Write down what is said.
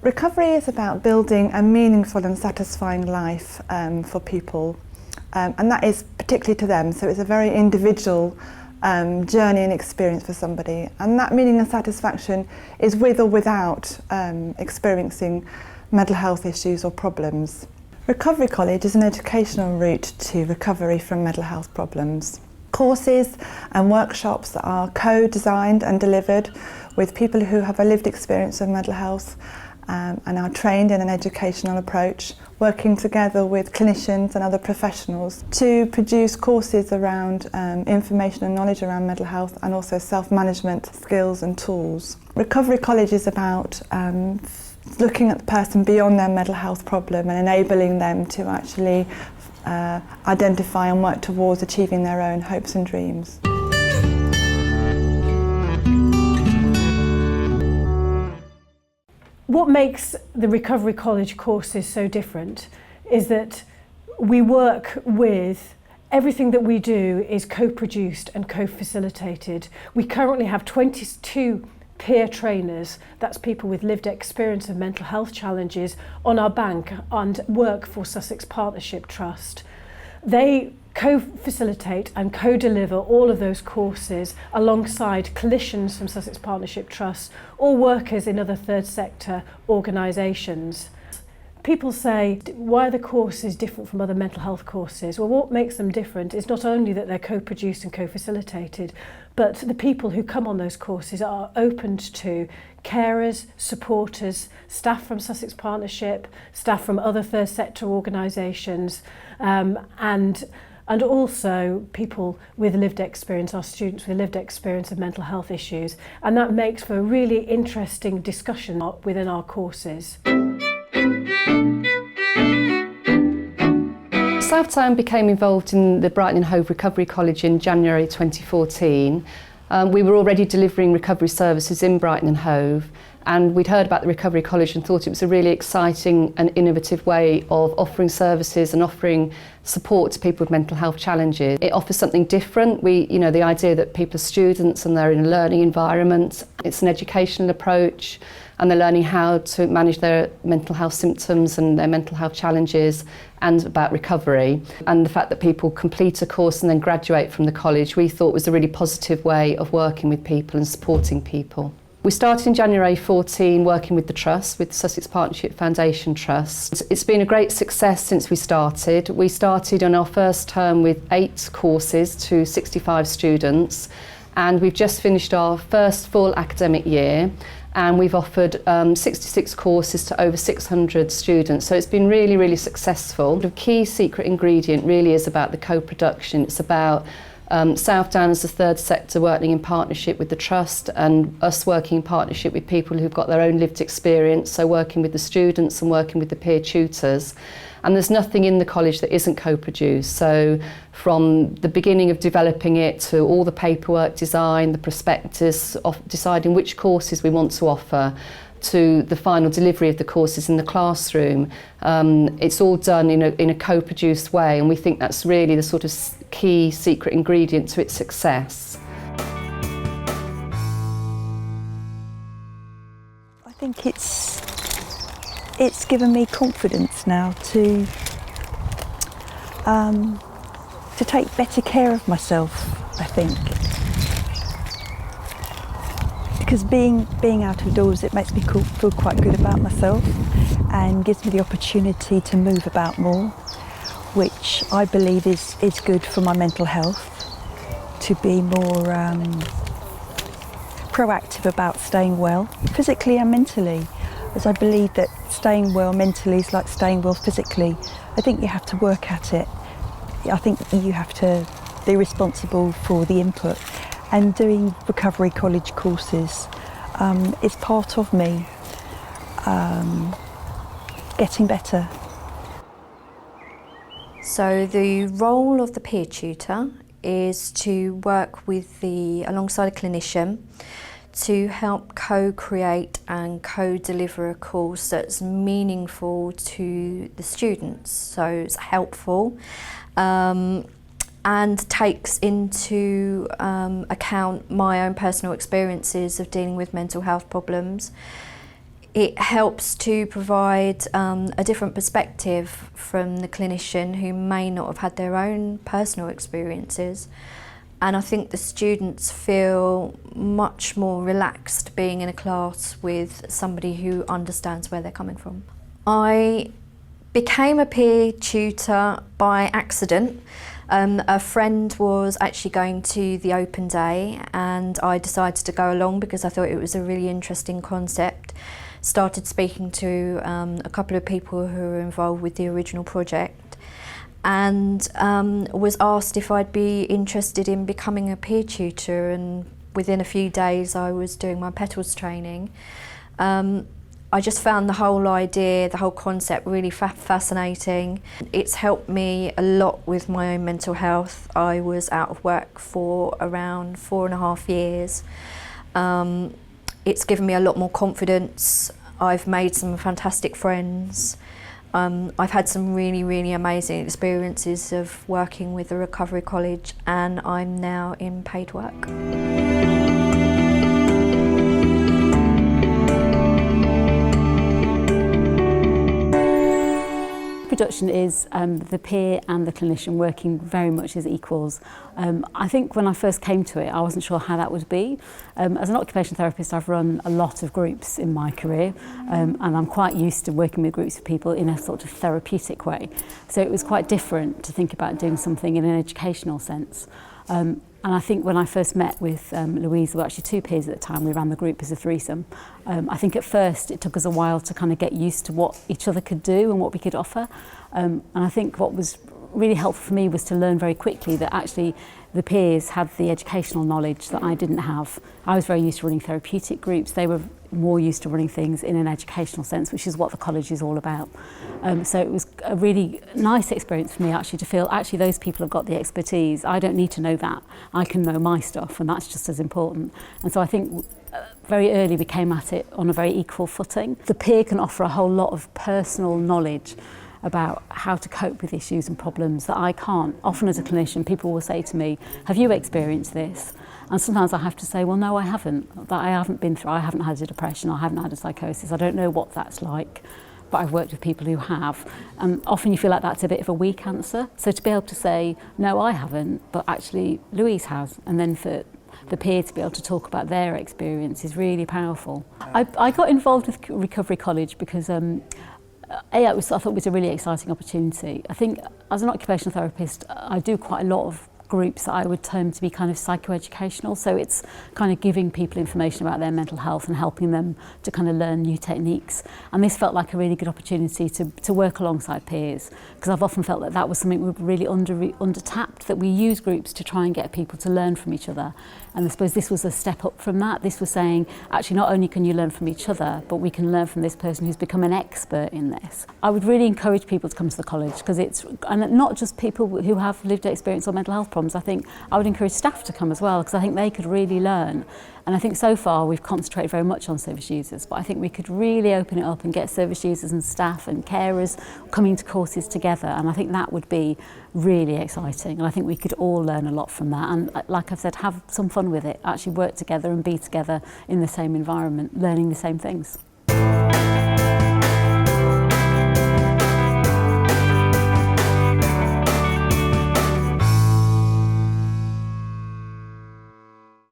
Recovery is about building a meaningful and satisfying life for people, and that is particularly to them, so it's a very individual journey and experience for somebody, and that meaning and satisfaction is with or without experiencing mental health issues or problems. Recovery College is an educational route to recovery from mental health problems. Courses and workshops are co-designed and delivered with people who have a lived experience of mental health and are trained in an educational approach, working together with clinicians and other professionals to produce courses around information and knowledge around mental health and also self-management skills and tools. Recovery College is about looking at the person beyond their mental health problem and enabling them to actually identify and work towards achieving their own hopes and dreams. What makes the Recovery College courses so different is that we work with everything that we do is co-produced and co-facilitated. We currently have 22 peer trainers, that's people with lived experience of mental health challenges, on our bank and work for Sussex Partnership Trust. They co-facilitate and co-deliver all of those courses alongside clinicians from Sussex Partnership Trust or workers in other third sector organisations. People say, why are the courses different from other mental health courses? Well, what makes them different is not only that they're co-produced and co-facilitated, but the people who come on those courses are opened to carers, supporters, staff from Sussex Partnership, staff from other third sector organisations, and also people with lived experience, our students with lived experience of mental health issues. And that makes for a really interesting discussion within our courses. Southtown became involved in the Brighton and Hove Recovery College in January 2014. We were already delivering recovery services in Brighton and Hove, and we'd heard about the Recovery College and thought it was a really exciting and innovative way of offering services and offering support to people with mental health challenges. It offers something different. The idea that people are students and they're in a learning environment. It's an educational approach and they're learning how to manage their mental health symptoms and their mental health challenges and about recovery. And the fact that people complete a course and then graduate from the college, we thought was a really positive way of working with people and supporting people. We started in January 14 working with the Trust, with the Sussex Partnership Foundation Trust. It's been a great success since we started. We started on our first term with 8 courses to 65 students, and we've just finished our first full academic year, and we've offered 66 courses to over 600 students. So it's been really, really successful. The key secret ingredient really is about the co-production. It's about Southdown as a third sector working in partnership with the Trust and us working in partnership with people who've got their own lived experience, so working with the students and working with the peer tutors. And there's nothing in the college that isn't co-produced. So from the beginning of developing it to all the paperwork design, the prospectus, of deciding which courses we want to offer, to the final delivery of the courses in the classroom. It's all done in a co-produced way, and we think that's really the sort of key secret ingredient to its success. I think it's given me confidence now to take better care of myself, I think. Because being out of doors, it makes me feel quite good about myself and gives me the opportunity to move about more, which I believe is good for my mental health, to be more proactive about staying well, physically and mentally, as I believe that staying well mentally is like staying well physically. I think you have to work at it. I think you have to be responsible for the input. And doing Recovery College courses is part of me getting better. So the role of the peer tutor is to work alongside a clinician to help co-create and co-deliver a course that's meaningful to the students, so it's helpful. And takes into account my own personal experiences of dealing with mental health problems. It helps to provide a different perspective from the clinician who may not have had their own personal experiences. And I think the students feel much more relaxed being in a class with somebody who understands where they're coming from. I became a peer tutor by accident. A friend was actually going to the open day and I decided to go along because I thought it was a really interesting concept. Started speaking to a couple of people who were involved with the original project and was asked if I'd be interested in becoming a peer tutor, and within a few days I was doing my petals training. I just found the whole idea, the whole concept really fascinating. It's helped me a lot with my own mental health. I was out of work for around 4.5 years. It's given me a lot more confidence. I've made some fantastic friends. I've had some really amazing experiences of working with the Recovery College, and I'm now in paid work. Production is the peer and the clinician working very much as equals. I think when I first came to it, I wasn't sure how that would be. As an occupational therapist, I've run a lot of groups in my career, and I'm quite used to working with groups of people in a sort of therapeutic way. So it was quite different to think about doing something in an educational sense. And I think when I first met with Louise, there were actually 2 peers at the time, we ran the group as a threesome. I think at first it took us a while to kind of get used to what each other could do and what we could offer. And I think what was really helpful for me was to learn very quickly that actually the peers had the educational knowledge that I didn't have. I was very used to running therapeutic groups. They were more used to running things in an educational sense, which is what the college is all about. So it was a really nice experience for me actually to feel actually those people have got the expertise. I don't need to know that. I can know my stuff, and that's just as important. And so I think very early we came at it on a very equal footing. The peer can offer a whole lot of personal knowledge about how to cope with issues and problems that I can't. Often as a clinician, people will say to me, have you experienced this? And sometimes I have to say, well, no, I haven't. That I haven't been through, I haven't had a depression, I haven't had a psychosis, I don't know what that's like, but I've worked with people who have. And often you feel like that's a bit of a weak answer. So to be able to say, no, I haven't, but actually Louise has, and then for the peer to be able to talk about their experience is really powerful. I got involved with Recovery College because I thought it was a really exciting opportunity. I think as an occupational therapist, I do quite a lot of groups that I would term to be kind of psychoeducational. So it's kind of giving people information about their mental health and helping them to kind of learn new techniques. And this felt like a really good opportunity to work alongside peers, because I've often felt that that was something we were really under-tapped, that we use groups to try and get people to learn from each other. And I suppose this was a step up from that. This was saying, actually, not only can you learn from each other, but we can learn from this person who's become an expert in this. I would really encourage people to come to the college, because it's, and not just people who have lived experience or mental health problems. I think I would encourage staff to come as well, because I think they could really learn. And I think so far we've concentrated very much on service users, but I think we could really open it up and get service users and staff and carers coming to courses together, and I think that would be really exciting, and I think we could all learn a lot from that, and like I've said, have some fun with it, actually work together and be together in the same environment, learning the same things.